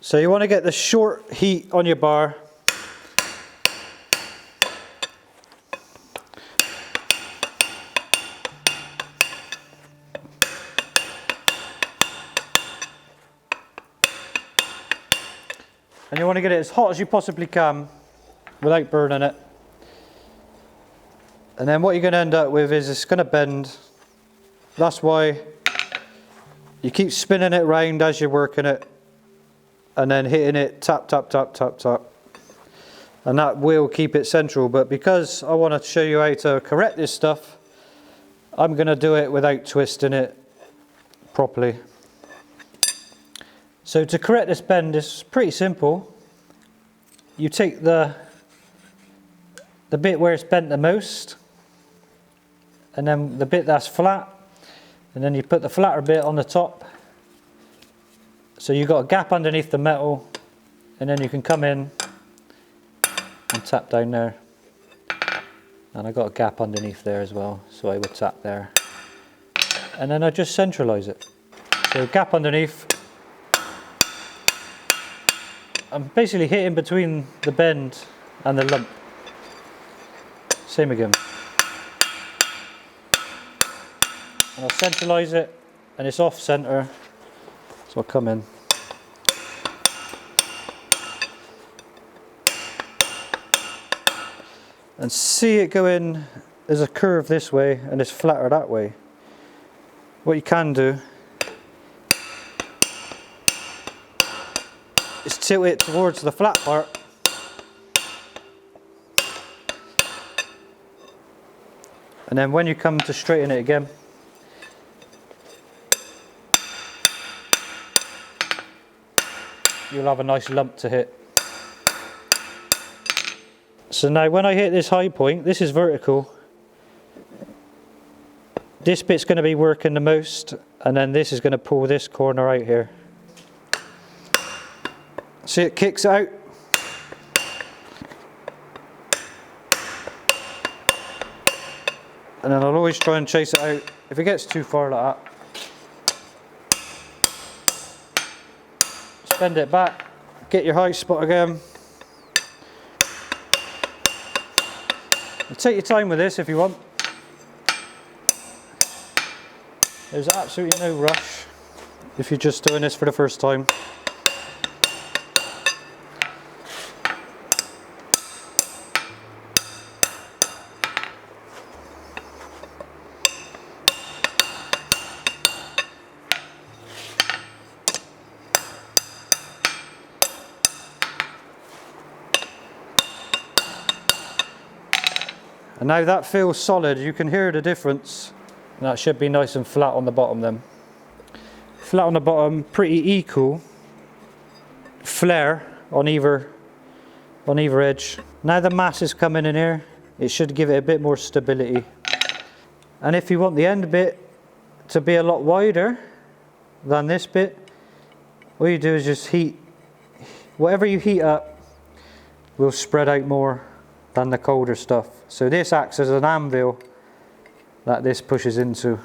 So you want to get the short heat on your bar. And you want to get it as hot as you possibly can without burning it. And then what you're going to end up with is it's going to bend. That's why you keep spinning it round as you're working it, and then hitting it tap, tap, tap, tap, tap. And that will keep it central. But because I want to show you how to correct this stuff, I'm going to do it without twisting it properly. So to correct this bend, it's pretty simple. You take the bit where it's bent the most, and then the bit that's flat, and then you put the flatter bit on the top. So you've got a gap underneath the metal, and then you can come in and tap down there. And I got a gap underneath there as well, so I would tap there. And then I just centralise it. So gap underneath. I'm basically hitting between the bend and the lump. Same again. And I'll centralise it, and it's off centre, so I'll come in. And see it go in, there's a curve this way and it's flatter that way. What you can do is tilt it towards the flat part. And then when you come to straighten it again, you'll have a nice lump to hit. So now when I hit this high point, this is vertical. This bit's going to be working the most, and then this is going to pull this corner out here. See, it kicks out. And then I'll always try and chase it out. If it gets too far like that, bend it back, get your high spot again. And take your time with this if you want. There's absolutely no rush if you're just doing this for the first time. And now that feels solid, you can hear the difference. And that should be nice and flat on the bottom then. Flat on the bottom, pretty equal flare on either edge. Now the mass is coming in here, it should give it a bit more stability. And if you want the end bit to be a lot wider than this bit, all you do is just heat, whatever you heat up will spread out more than the colder stuff. So this acts as an anvil that this pushes into.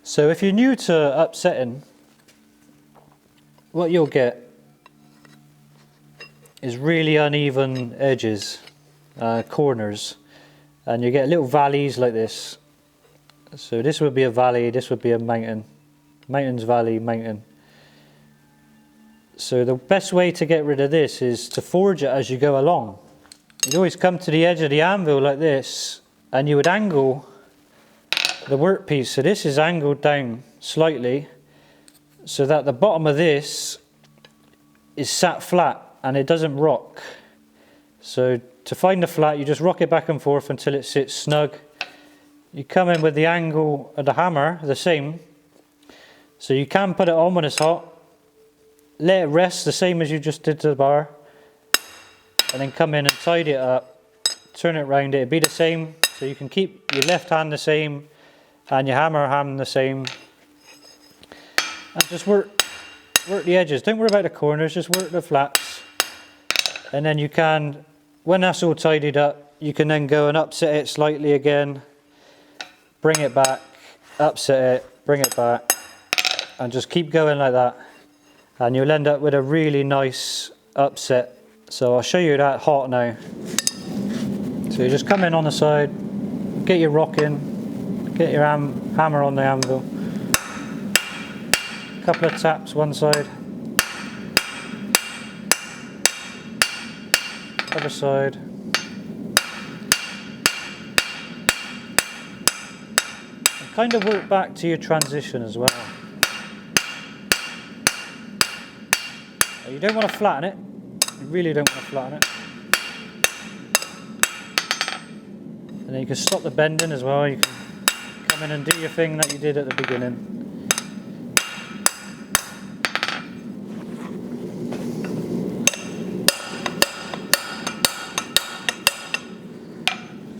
So if you're new to upsetting, what you'll get is really uneven edges, corners, and you get little valleys like this. So this would be a valley, this would be a mountain. Mountains, valley, mountain. So the best way to get rid of this is to forge it as you go along. You'd always come to the edge of the anvil like this, and you would angle the workpiece. So this is angled down slightly so that the bottom of this is sat flat and it doesn't rock. So to find the flat, you just rock it back and forth until it sits snug. You come in with the angle of the hammer the same, so you can put it on when it's hot, let it rest the same as you just did to the bar, and then come in and tidy it up, turn it round, it'll be the same, so you can keep your left hand the same and your hammer hand the same, and just work the edges. Don't worry about the corners, just work the flats, and then you can, when that's all tidied up, you can then go and upset it slightly again, bring it back, upset it, bring it back, and just keep going like that, and you'll end up with a really nice upset. So I'll show you that hot now. So you just come in on the side, get your rock in, get your hammer on the anvil, a couple of taps one side, other side, and kind of work back to your transition as well. You don't want to flatten it, you really don't want to flatten it. And then you can stop the bending as well, you can come in and do your thing that you did at the beginning.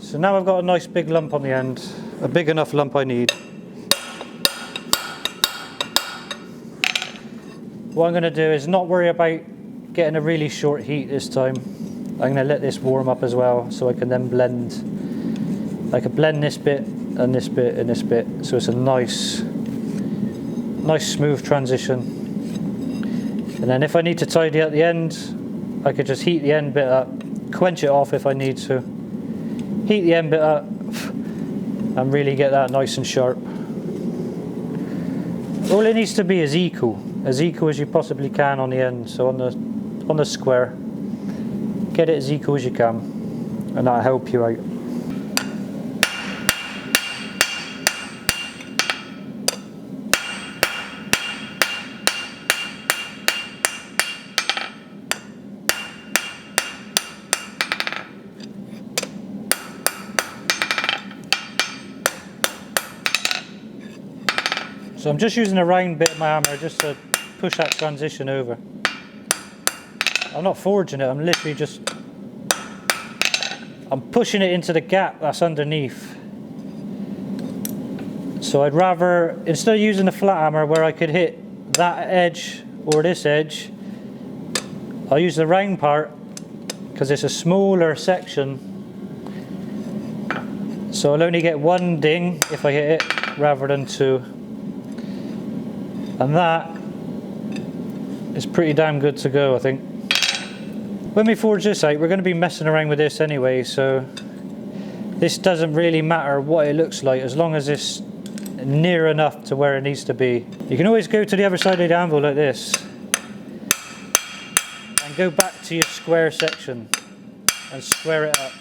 So now I've got a nice big lump on the end, a big enough lump I need. What I'm going to do is not worry about getting a really short heat this time. I'm going to let this warm up as well, so I can then blend. I can blend this bit and this bit and this bit, so it's a nice smooth transition. And then if I need to tidy at the end, I could just heat the end bit up, quench it off if I need to, heat the end bit up, and really get that nice and sharp. All it needs to be is equal as you possibly can on the end. So on the square, get it as equal as you can, and that'll help you out. So I'm just using a round bit of my hammer just to push that transition over. I'm not forging it, I'm literally just, I'm pushing it into the gap that's underneath. So I'd rather, instead of using the flat hammer where I could hit that edge or this edge, I'll use the round part because it's a smaller section. So I'll only get one ding if I hit it rather than two. And that is pretty damn good to go, I think. When we forge this out, we're going to be messing around with this anyway, so this doesn't really matter what it looks like as long as it's near enough to where it needs to be. You can always go to the other side of the anvil like this and go back to your square section and square it up,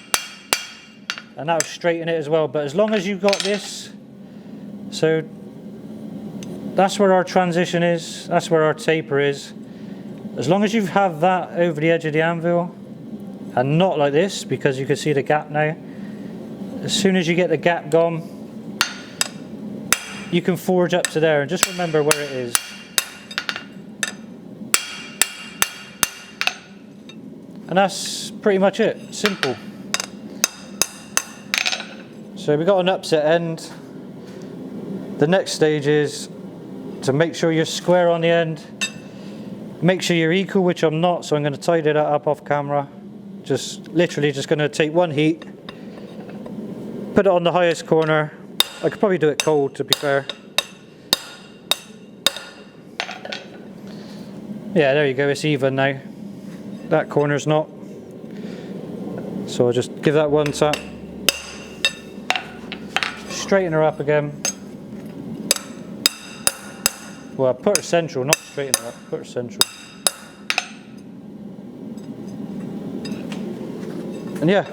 and that'll straighten it as well. But as long as you've got this, so that's where our transition is, that's where our taper is. As long as you have that over the edge of the anvil, and not like this, because you can see the gap now. As soon as you get the gap gone, you can forge up to there, and just remember where it is. And that's pretty much it, simple. So we've got an upset end. The next stage is to make sure you're square on the end. Make sure you're equal, which I'm not, so I'm going to tidy that up off camera. Just literally just going to take one heat, put it on the highest corner. I could probably do it cold, to be fair. Yeah, there you go, it's even now. That corner's not. So I'll just give that one tap. Straighten her up again. Well, put her central, not straighten her up, put her central. And yeah,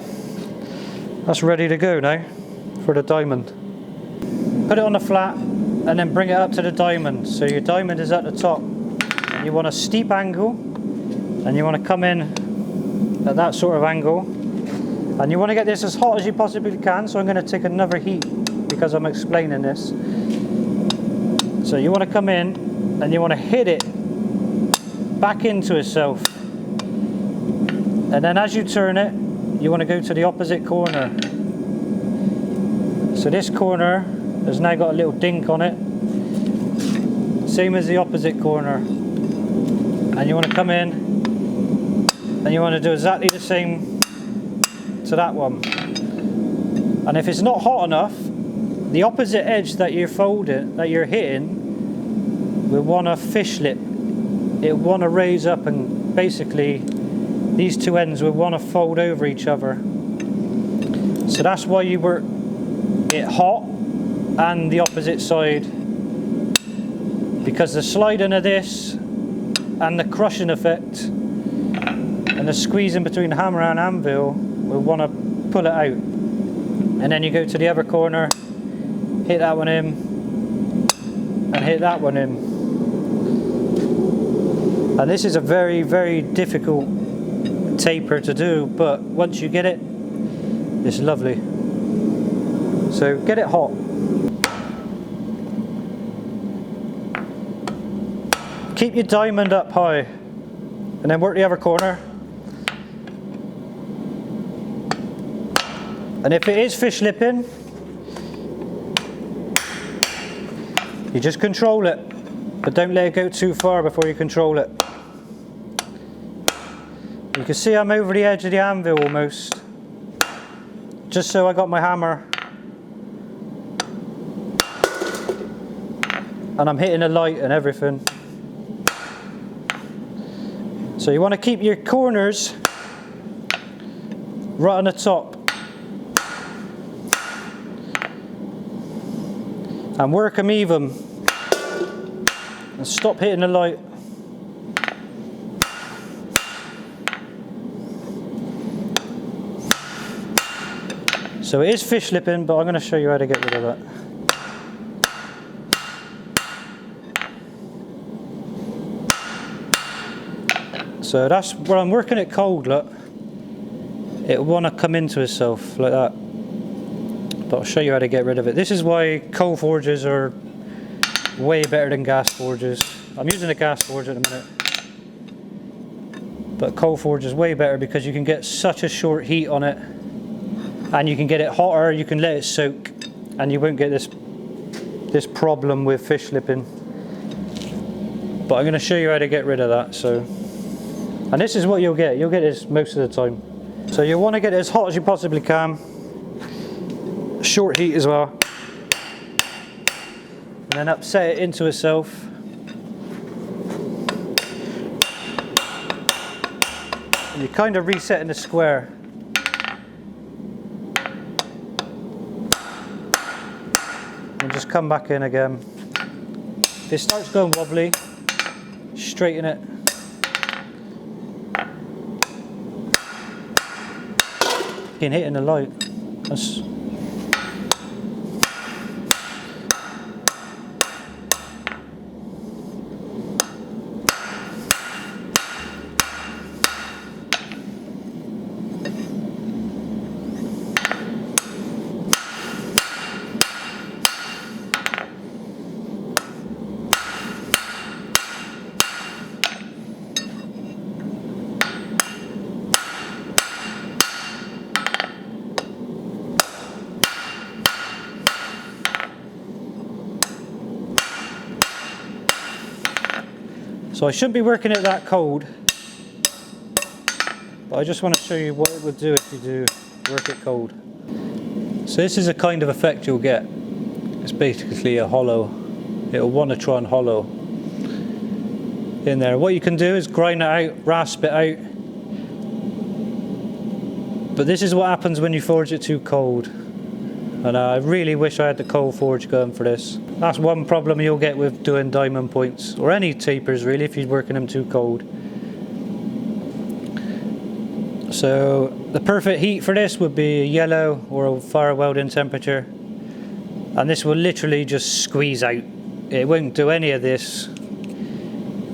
that's ready to go now for the diamond. put it on the flat, and then bring it up to the diamond. So your diamond is at the top. You want a steep angle, and you want to come in at that sort of angle. And you want to get this as hot as you possibly can, so I'm going to take another heat because I'm explaining this. So you want to come in, and you want to hit it back into itself. And then as you turn it, you want to go to the opposite corner. So this corner has now got a little dink on it, same as the opposite corner. And you want to come in, and you want to do exactly the same to that one. And if it's not hot enough, the opposite edge that you're folding, that you're hitting, will want to fish lip. It will want to raise up, and basically these two ends will want to fold over each other. So that's why you work it hot and the opposite side, because the sliding of this and the crushing effect and the squeezing between the hammer and anvil will want to pull it out. And then you go to the other corner, hit that one in, and hit that one in. And this is a very, very difficult taper to do, but once you get it, it's lovely. So get it hot. Keep your diamond up high, and then work the other corner. And if it is fish lipping, you just control it, but don't let it go too far before you control it. You can see I'm over the edge of the anvil almost, just so I got my hammer, and I'm hitting the light and everything. So you want to keep your corners right on the top and work them even, and stop hitting the light. So it is fish lipping, but I'm going to show you how to get rid of that. So that's where I'm working it cold, look. It will want to come into itself like that. But I'll show you how to get rid of it. This is why coal forges are way better than gas forges. I'm using a gas forge at the minute, but coal forge is way better because you can get such a short heat on it, and you can get it hotter, you can let it soak, and you won't get this problem with fish lipping. But I'm going to show you how to get rid of that. So, and this is what you'll get this most of the time. So you want to get it as hot as you possibly can, short heat as well, and then upset it into itself. And you're kind of resetting the square. And just come back in again. If it starts going wobbly, straighten it. Hitting the light. That's So I shouldn't be working it that cold, but I just want to show you what it would do if you do work it cold. So this is a kind of effect you'll get. It's basically a hollow. It'll want to try and hollow in there. What you can do is grind it out, rasp it out. But this is what happens when you forge it too cold. And I really wish I had the coal forge going for this. That's one problem you'll get with doing diamond points, or any tapers really, if you're working them too cold. So the perfect heat for this would be a yellow or a fire welding temperature. and this will literally just squeeze out. It won't do any of this.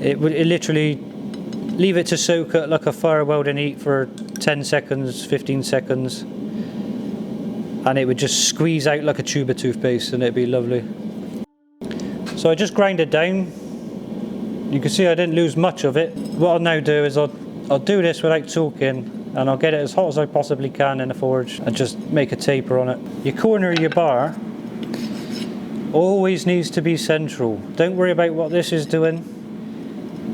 It literally leave it to soak at like a fire welding heat for 10 seconds, 15 seconds, and it would just squeeze out like a tube of toothpaste, and it'd be lovely. So I just grind it down. You can see I didn't lose much of it. What I'll now do is I'll do this without talking, and I'll get it as hot as I possibly can in the forge and just make a taper on it. Your corner of your bar always needs to be central. Don't worry about what this is doing.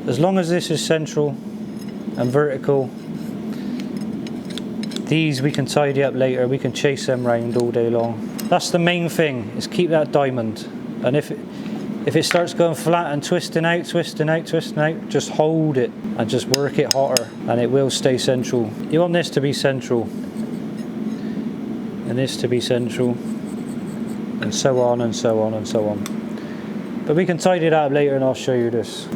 As long as this is central and vertical, these we can tidy up later. We can chase them round all day long. That's the main thing, is keep that diamond. And if it starts going flat and twisting out, just hold it and just work it hotter, and it will stay central. You want this to be central, and this to be central, and so on and so on and so on. But we can tidy that up later, and I'll show you this.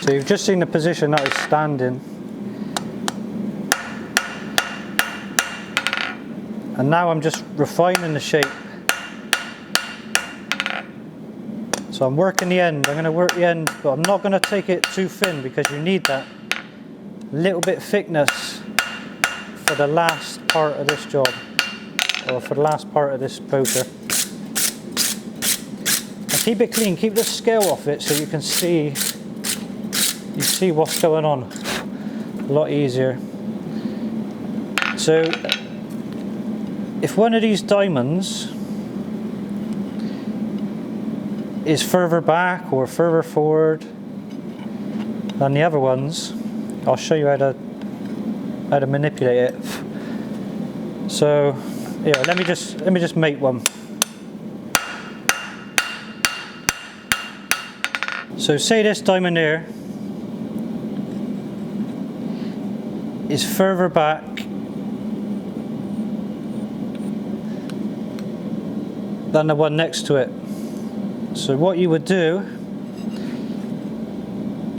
So you've just seen the position that it's standing. And now I'm just refining the shape. So I'm working the end. I'm going to work the end, but I'm not going to take it too thin, because you need that little bit of thickness for the last part of this job, or for the last part of this poker. And keep it clean, keep the scale off it so you can see what's going on a lot easier. So if one of these diamonds is further back or further forward than the other ones, I'll show you how to manipulate it. So yeah, let me just make one. So say this diamond here is further back than the one next to it. So what you would do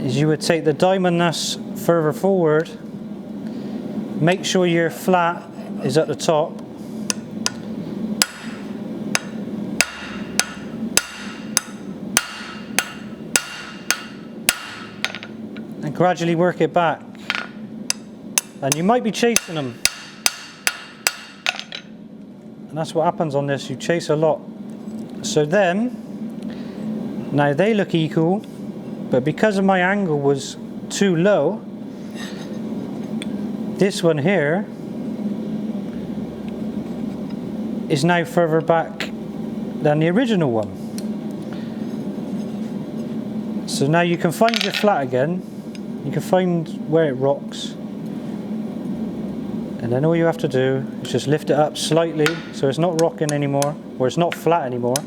is you would take the diamond that's further forward, make sure your flat is at the top, and gradually work it back. And you might be chasing them, and that's what happens on this, you chase a lot. So then, now they look equal, but because of my angle was too low, this one here is now further back than the original one. So now you can find your flat again, you can find where it rocks, and then all you have to do is just lift it up slightly so it's not rocking anymore, or it's not flat anymore,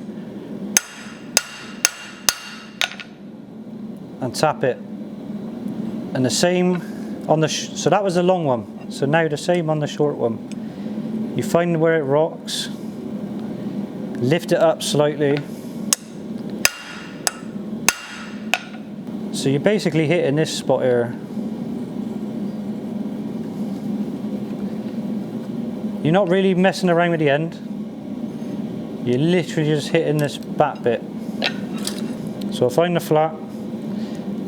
and tap it. And the same on the so that was the long one, so now the same on the short one. You find where it rocks, lift it up slightly, so you're basically hitting this spot here. You're not really messing around with the end, you're literally just hitting this back bit. So I'll find the flat,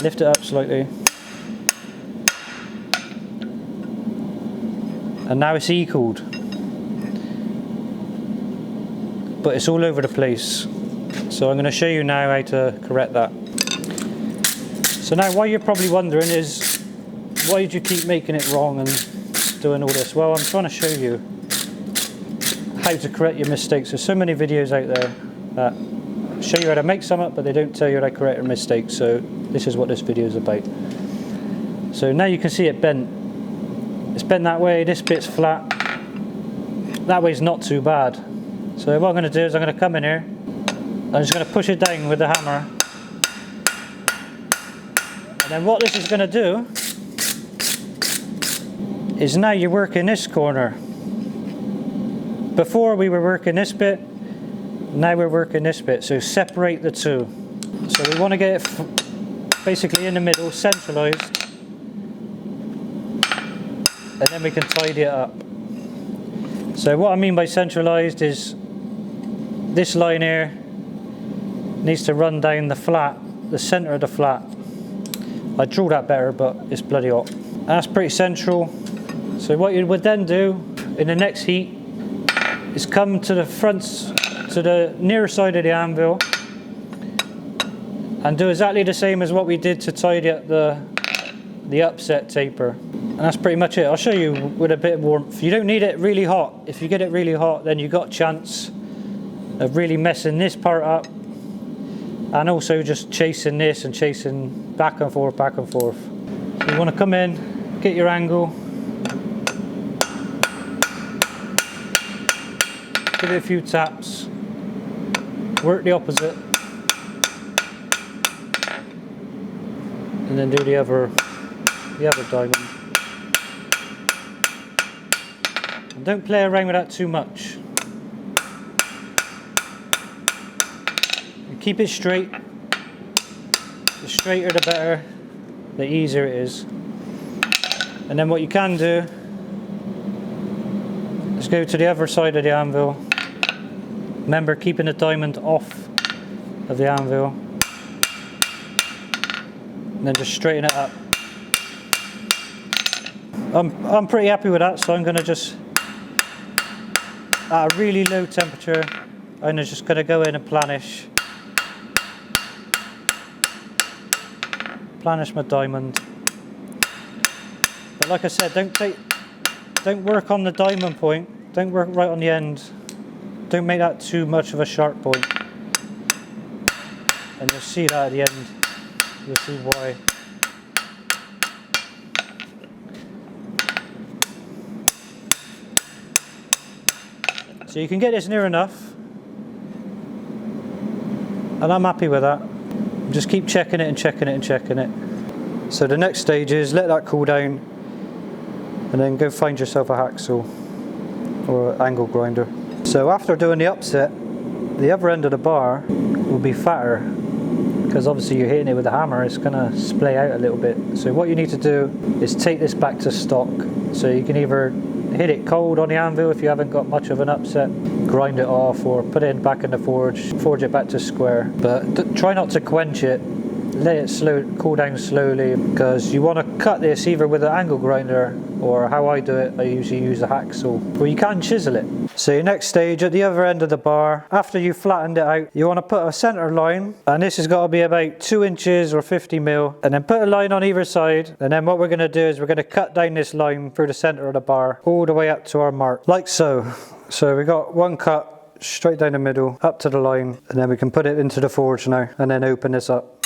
lift it up slightly, and now it's equaled, but it's all over the place. So I'm going to show you now how to correct that. So now what you're probably wondering is, why did you keep making it wrong and doing all this? Well, I'm trying to show you how to correct your mistakes. There's so many videos out there that show you how to make something, but they don't tell you how to correct your mistakes. So this is what this video is about. So now you can see it bent. It's bent that way, this bit's flat. That way's not too bad. So what I'm going to do is I'm going to come in here. I'm just going to push it down with the hammer. And then what this is going to do is now you're working this corner. Before we were working this bit, now we're working this bit. So separate the two. So we want to get it basically in the middle, centralized. And then we can tidy it up. So what I mean by centralized is this line here needs to run down the flat, the center of the flat. I drew that better, but it's bloody hot. That's pretty central. So what you would then do in the next heat is come to the front, to the near side of the anvil, and do exactly the same as what we did to tidy up the upset taper. And that's pretty much it. I'll show you with a bit of warmth. You don't need it really hot. If you get it really hot, then you've got a chance of really messing this part up, and also just chasing this and chasing back and forth, back and forth. So you want to come in, get your angle, give it a few taps, work the opposite, and then do the other diamond. And don't play around with that too much. And keep it straight. The straighter the better, the easier it is. And then what you can do is go to the other side of the anvil. Remember, keeping the diamond off of the anvil. And then just straighten it up. I'm pretty happy with that, so I'm going to just, at a really low temperature, I'm just going to go in and planish my diamond. But like I said, don't work on the diamond point, don't work right on the end, don't make that too much of a sharp point. And you'll see that at the end, you'll see why. So you can get this near enough, and I'm happy with that. Just keep checking it and checking it and checking it. So the next stage is let that cool down, and then go find yourself a hacksaw or an angle grinder. So after doing the upset, the other end of the bar will be fatter, because obviously you're hitting it with a hammer, it's going to splay out a little bit. So what you need to do is take this back to stock. So you can either hit it cold on the anvil if you haven't got much of an upset, grind it off, or put it back in the forge it back to square. But try not to quench it, let it cool down slowly, because you want to cut this either with an angle grinder, or how I do it, I usually use a hacksaw, or you can chisel it. So your next stage, at the other end of the bar, after you've flattened it out, you want to put a center line, and this has got to be about 2 inches or 50 mil, and then put a line on either side. And then what we're going to do is we're going to cut down this line through the center of the bar all the way up to our mark, like so. So we got one cut straight down the middle up to the line, and then we can put it into the forge now and then open this up.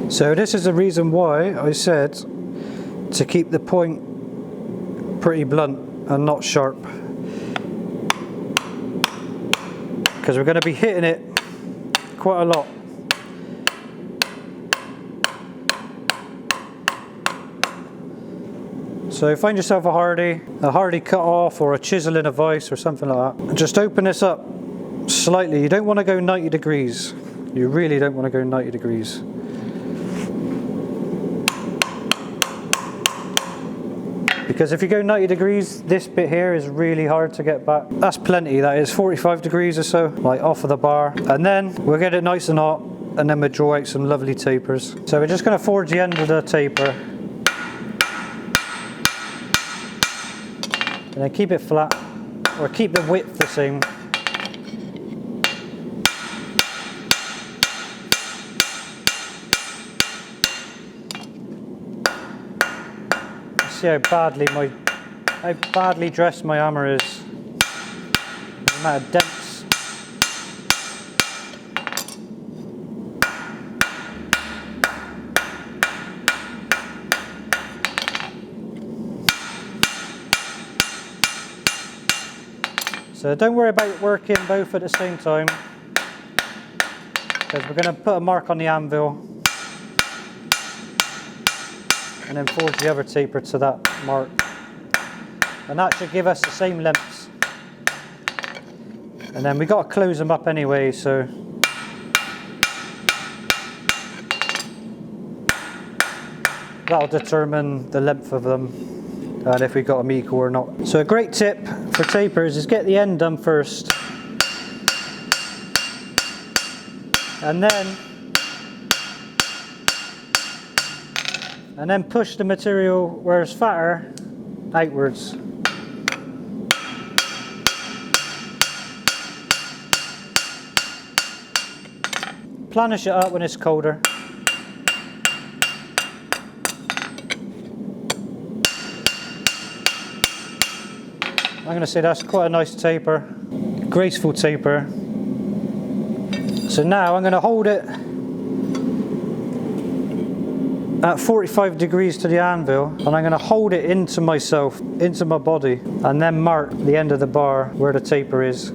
So this is the reason why I said to keep the point pretty blunt and not sharp, because we're going to be hitting it quite a lot. So find yourself a hardy cut off, or a chisel in a vise or something like that. And just open this up slightly. You don't want to go 90 degrees. You really don't want to go 90 degrees. Because if you go 90 degrees, this bit here is really hard to get back. That's plenty, that is 45 degrees or so, like off of the bar. And then we'll get it nice and hot, and then we'll draw out some lovely tapers. So we're just going to forge the end of the taper. And then keep it flat, or keep the width the same. see how badly dressed my hammer is. The amount of dents. So don't worry about working both at the same time, because we're going to put a mark on the anvil and then forge the other taper to that mark, and that should give us the same lengths. And then we got to close them up anyway, so that'll determine the length of them and if we got them equal or not. So a great tip for tapers is get the end done first, and then push the material where it's fatter outwards. Planish it up when it's colder. I'm going to say that's quite a nice taper, graceful taper. So now I'm going to hold it at 45 degrees to the anvil, and I'm going to hold it into myself, into my body, and then mark the end of the bar where the taper is.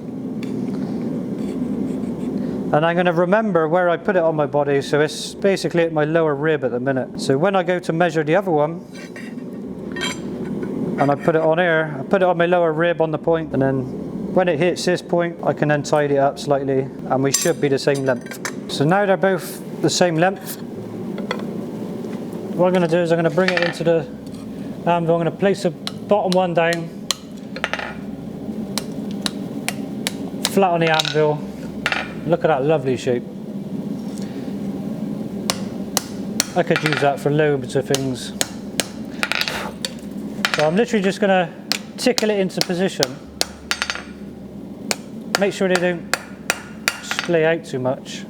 And I'm going to remember where I put it on my body, so it's basically at my lower rib at the minute. So when I go to measure the other one, and I put it on here, I put it on my lower rib on the point, and then when it hits this point, I can then tidy it up slightly, and we should be the same length. So now they're both the same length. What I'm going to do is I'm going to bring it into the anvil. I'm going to place the bottom one down, flat on the anvil. Look at that lovely shape. I could use that for loads of things. So I'm literally just going to tickle it into position. Make sure they don't splay out too much.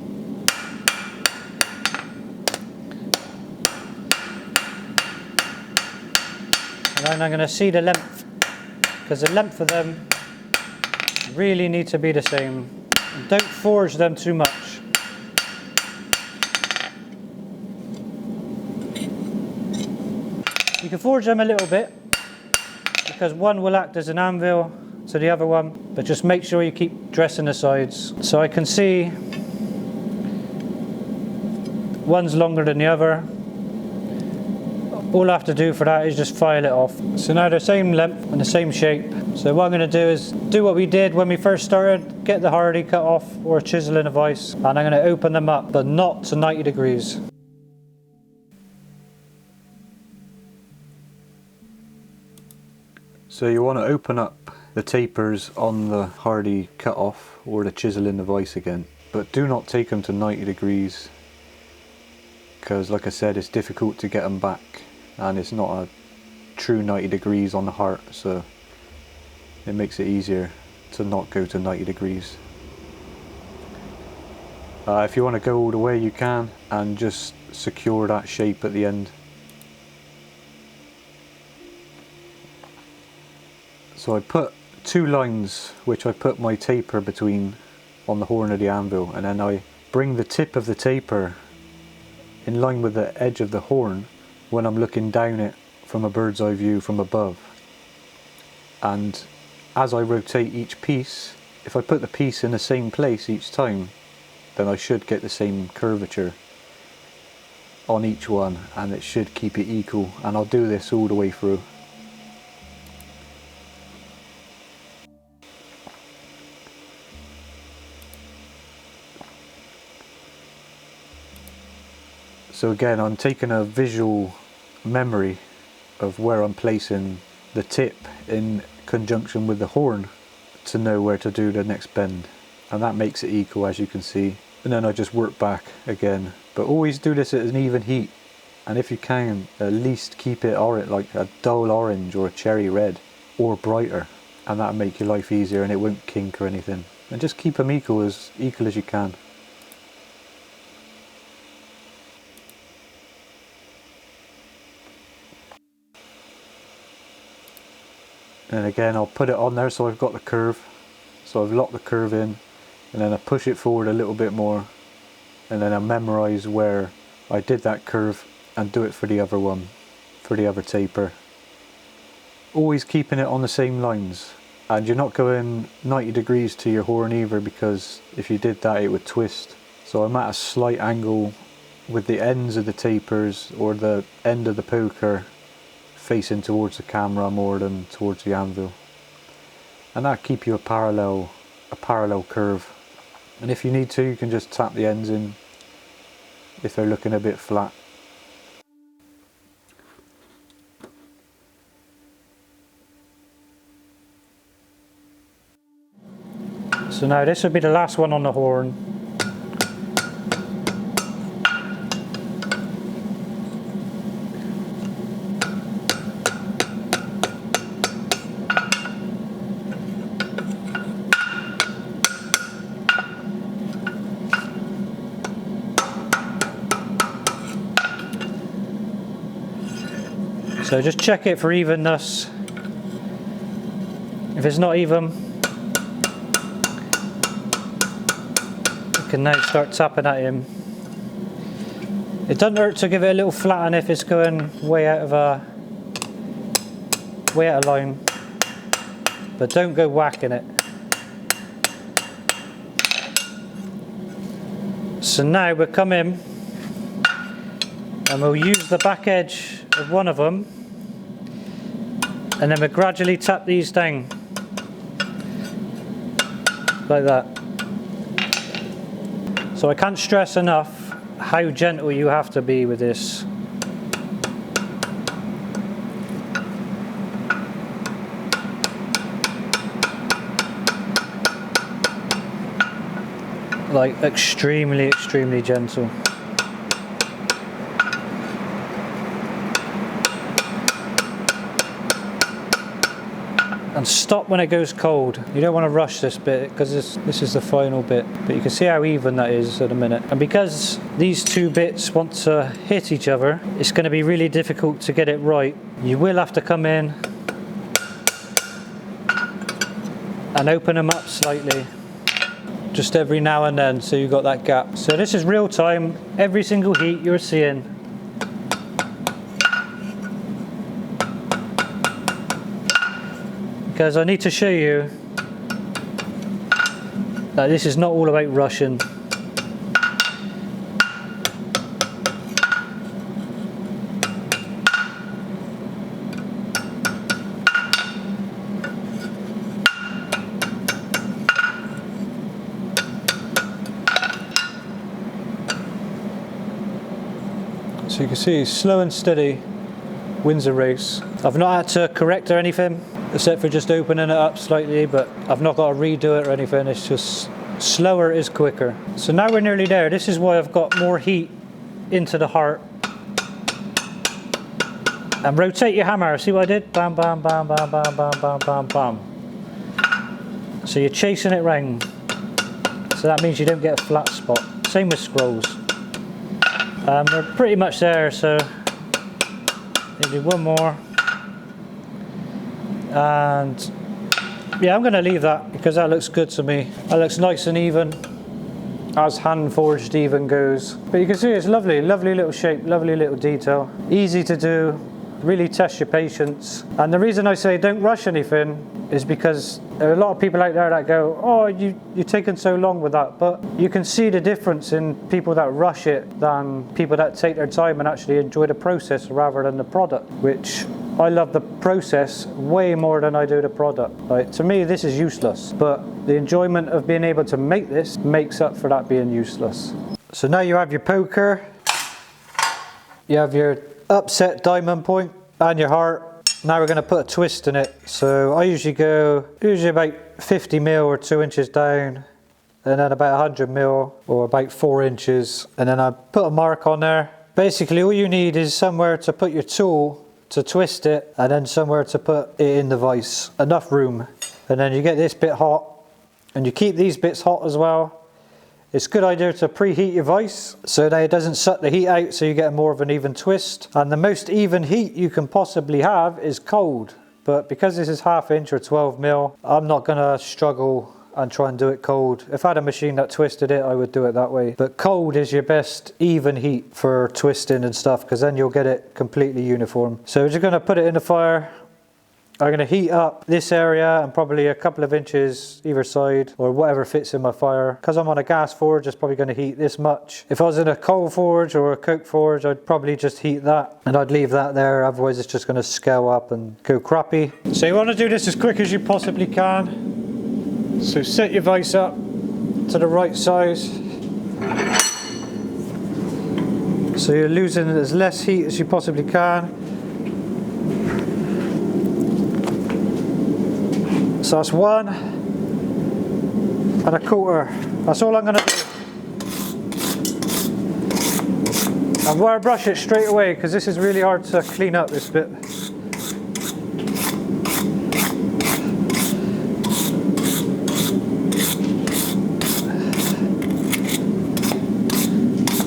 And then I'm going to see the length, because the length of them really need to be the same. Don't forge them too much. You can forge them a little bit, because one will act as an anvil to the other one, but just make sure you keep dressing the sides. So I can see one's longer than the other. All I have to do for that is just file it off. So now they're the same length and the same shape. So what I'm going to do is do what we did when we first started, get the hardy cut off or a chisel in a vise, and I'm going to open them up, but not to 90 degrees. So you want to open up the tapers on the hardy cut off or the chisel in the vise again, but do not take them to 90 degrees, because like I said, it's difficult to get them back, and it's not a true 90 degrees on the heart, so it makes it easier to not go to 90 degrees. If you want to go all the way, you can, and just secure that shape at the end. So I put two lines which I put my taper between on the horn of the anvil, and then I bring the tip of the taper in line with the edge of the horn when I'm looking down it from a bird's eye view from above. And as I rotate each piece, if I put the piece in the same place each time, then I should get the same curvature on each one, and it should keep it equal. And I'll do this all the way through. So again, I'm taking a visual memory of where I'm placing the tip in conjunction with the horn to know where to do the next bend, and that makes it equal, as you can see. And then I just work back again, but always do this at an even heat, and if you can, at least keep it like a dull orange or a cherry red or brighter, and that'll make your life easier and it won't kink or anything. And just keep them equal as you can. And again, I'll put it on there so I've got the curve. So I've locked the curve in, and then I push it forward a little bit more, and then I memorize where I did that curve and do it for the other one, for the other taper. Always keeping it on the same lines, and you're not going 90 degrees to your horn either, because if you did that it would twist. So I'm at a slight angle with the ends of the tapers or the end of the poker facing towards the camera more than towards the anvil, and that keep you a parallel curve. And if you need to, you can just tap the ends in if they're looking a bit flat. So now this would be the last one on the horn. So just check it for evenness. If it's not even, you can now start tapping at him. It doesn't hurt to give it a little flatten if it's going way out of line, but don't go whacking it. So now we'll come in and we'll use the back edge of one of them, and then we'll gradually tap these down like that. So I can't stress enough how gentle you have to be with this. Like extremely, extremely gentle. And stop when it goes cold. You don't want to rush this bit because this is the final bit. But you can see how even that is at a minute. And because these two bits want to hit each other, it's going to be really difficult to get it right. You will have to come in and open them up slightly, just every now and then, so you've got that gap. So this is real time, every single heat you're seeing. Because I need to show you that this is not all about rushing. So you can see slow and steady wins a race. I've not had to correct or anything, except for just opening it up slightly, but I've not got to redo it or anything. It's just slower is quicker. So now we're nearly there. This is why I've got more heat into the heart. And rotate your hammer. See what I did? Bam, bam, bam, bam, bam, bam, bam, bam, bam. So you're chasing it round. So that means you don't get a flat spot. Same with scrolls. We're pretty much there, so maybe one more. And yeah, I'm going to leave that because that looks good to me. That looks nice and even, as hand forged even goes. But you can see it's lovely, lovely little shape, lovely little detail. Easy to do, really test your patience. And the reason I say don't rush anything is because there are a lot of people out there that go, oh, you're taking so long with that. But you can see the difference in people that rush it than people that take their time and actually enjoy the process rather than the product, which I love the process way more than I do the product. Like, to me, this is useless, but the enjoyment of being able to make this makes up for that being useless. So now you have your poker, you have your upset diamond point and your heart. Now we're going to put a twist in it. So I usually go about 50 mil or 2 inches down, and then about 100 mil or about 4 inches, and then I put a mark on there. Basically all you need is somewhere to put your tool to twist it, and then somewhere to put it in the vise, enough room. And then you get this bit hot, and you keep these bits hot as well. It's a good idea to preheat your vise so that it doesn't suck the heat out, so you get more of an even twist. And the most even heat you can possibly have is cold. but because this is 1/2 inch or 12 mil, I'm not gonna struggle and try and do it cold. If I had a machine that twisted it, I would do it that way. But cold is your best even heat for twisting and stuff, because then you'll get it completely uniform. So we're just gonna put it in the fire. I'm going to heat up this area and probably a couple of inches either side, or whatever fits in my fire. Because I'm on a gas forge, it's probably going to heat this much. If I was in a coal forge or a coke forge, I'd probably just heat that and I'd leave that there, otherwise it's just going to scale up and go crappy. So you want to do this as quick as you possibly can. So set your vise up to the right size, so you're losing as less heat as you possibly can. So that's 1 1/4. That's all I'm going to do. I'm going to brush it straight away because this is really hard to clean up, this bit.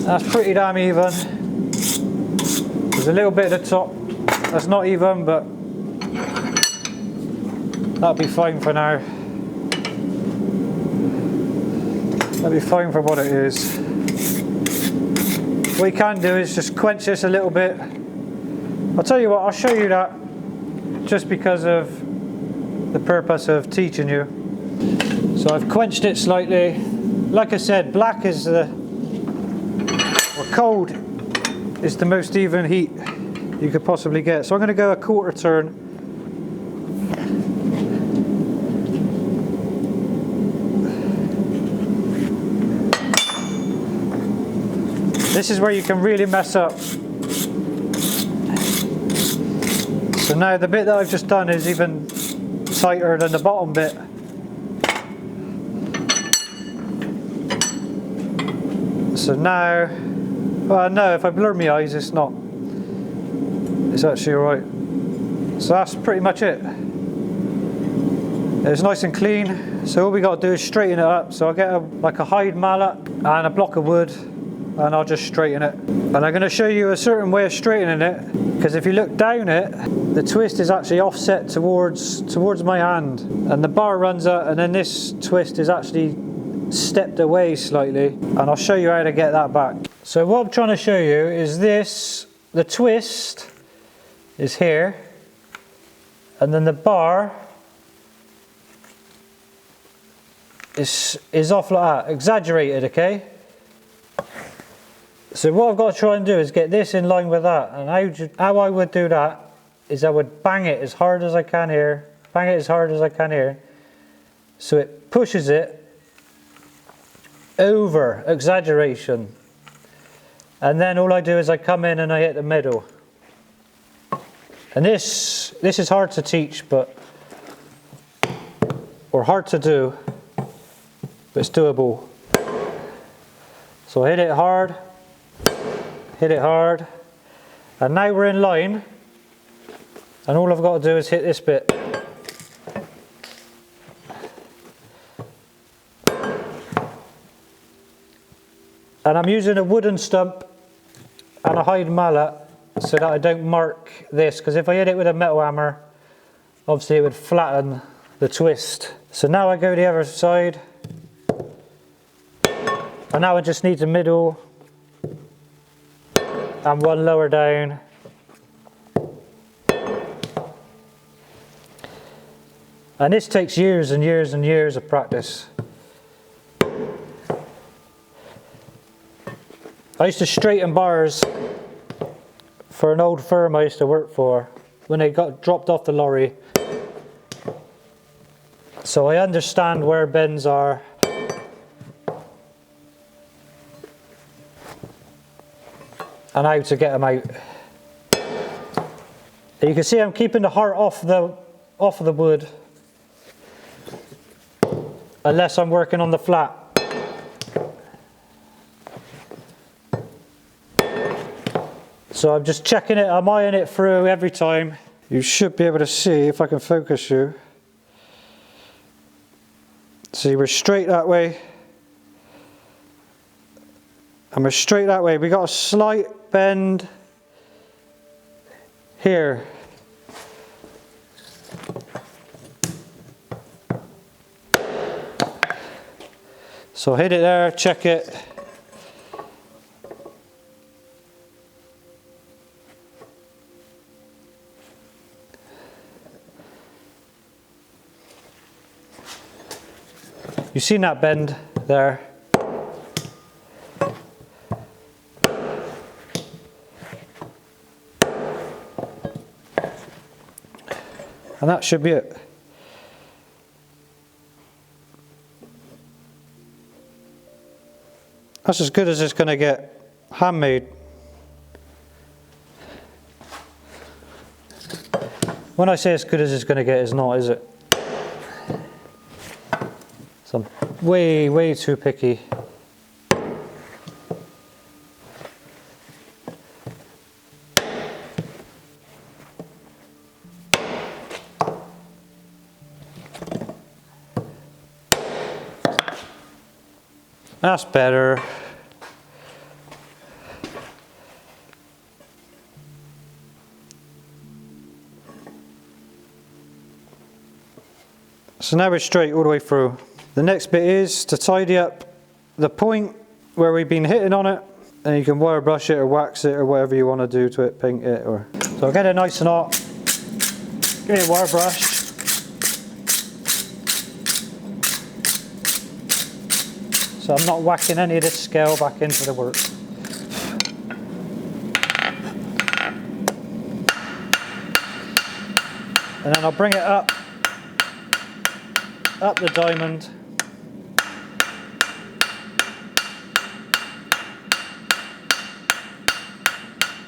That's pretty damn even. There's a little bit at the top that's not even, but that'll be fine for now. That'll be fine for what it is. What you can do is just quench this a little bit. I'll tell you what, I'll show you that just because of the purpose of teaching you. So I've quenched it slightly. Like I said, black is or cold is the most even heat you could possibly get. So I'm going to go a 1/4 turn. This is where you can really mess up. So now the bit that I've just done is even tighter than the bottom bit. So now, well no, if I blur my eyes it's not. It's actually alright. So that's pretty much it. It's nice and clean. So all we got to do is straighten it up. So I'll get like a hide mallet and a block of wood, and I'll just straighten it. And I'm going to show you a certain way of straightening it, because if you look down it, the twist is actually offset towards my hand, and the bar runs up, and then this twist is actually stepped away slightly, and I'll show you how to get that back. So what I'm trying to show you is this, the twist is here, and then the bar is off like that, exaggerated, okay? So what I've got to try and do is get this in line with that, and how I would do that is I would bang it as hard as I can here, bang it as hard as I can here, so it pushes it over, exaggeration, and then all I do is I come in and I hit the middle. And this is hard to teach, or hard to do, but it's doable. So I hit it hard, and now we're in line, and all I've got to do is hit this bit. And I'm using a wooden stump and a hide mallet so that I don't mark this, because if I hit it with a metal hammer, obviously it would flatten the twist. So now I go the other side, and now I just need the middle and one lower down. And this takes years and years and years of practice. I used to straighten bars for an old firm I used to work for when they got dropped off the lorry. So I understand where bends are. And how to get them out. And you can see I'm keeping the heart off the wood, unless I'm working on the flat. So I'm just checking it, I'm eyeing it through every time. You should be able to see, if I can focus you. See, we're straight that way. And we're straight that way. We got a slight bend here. So hit it there, check it. You've seen that bend there. And that should be it. That's as good as it's going to get, handmade. When I say as good as it's going to get, it's not, is it? So I'm way too picky. That's better. So now we're straight all the way through. The next bit is to tidy up the point where we've been hitting on it, and you can wire brush it or wax it or whatever you want to do to it, paint it or. So I'll get it nice and hot. Give it a wire brush. So I'm not whacking any of this scale back into the work. And then I'll bring it up the diamond.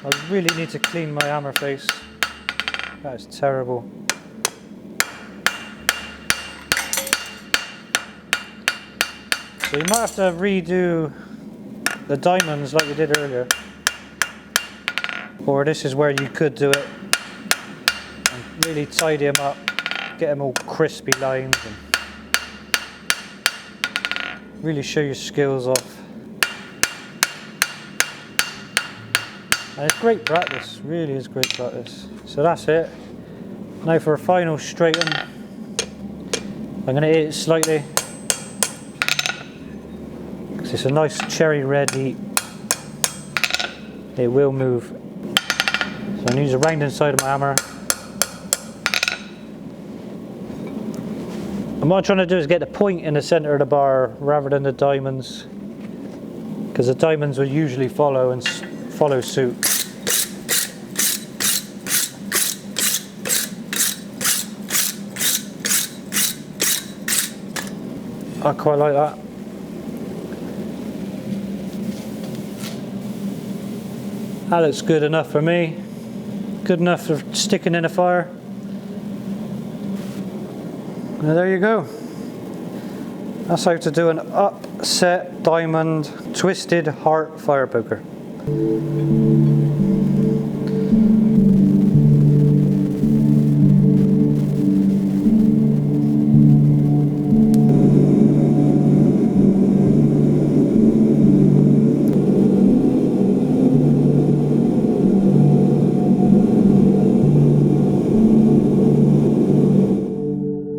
I really need to clean my hammer face. That is terrible. So you might have to redo the diamonds like we did earlier. Or this is where you could do it and really tidy them up, get them all crispy lines and really show your skills off. And it's great practice, really is great practice. So that's it. Now for a final straighten, I'm going to hit it slightly. It's a nice cherry red heat. It will move. So I'm going to use the rounding side of my hammer. And what I'm trying to do is get the point in the centre of the bar rather than the diamonds, because the diamonds will usually follow suit. I quite like that. That looks good enough for me. Good enough for sticking in a fire. Now there you go. That's how to do an upset diamond twisted heart fire poker.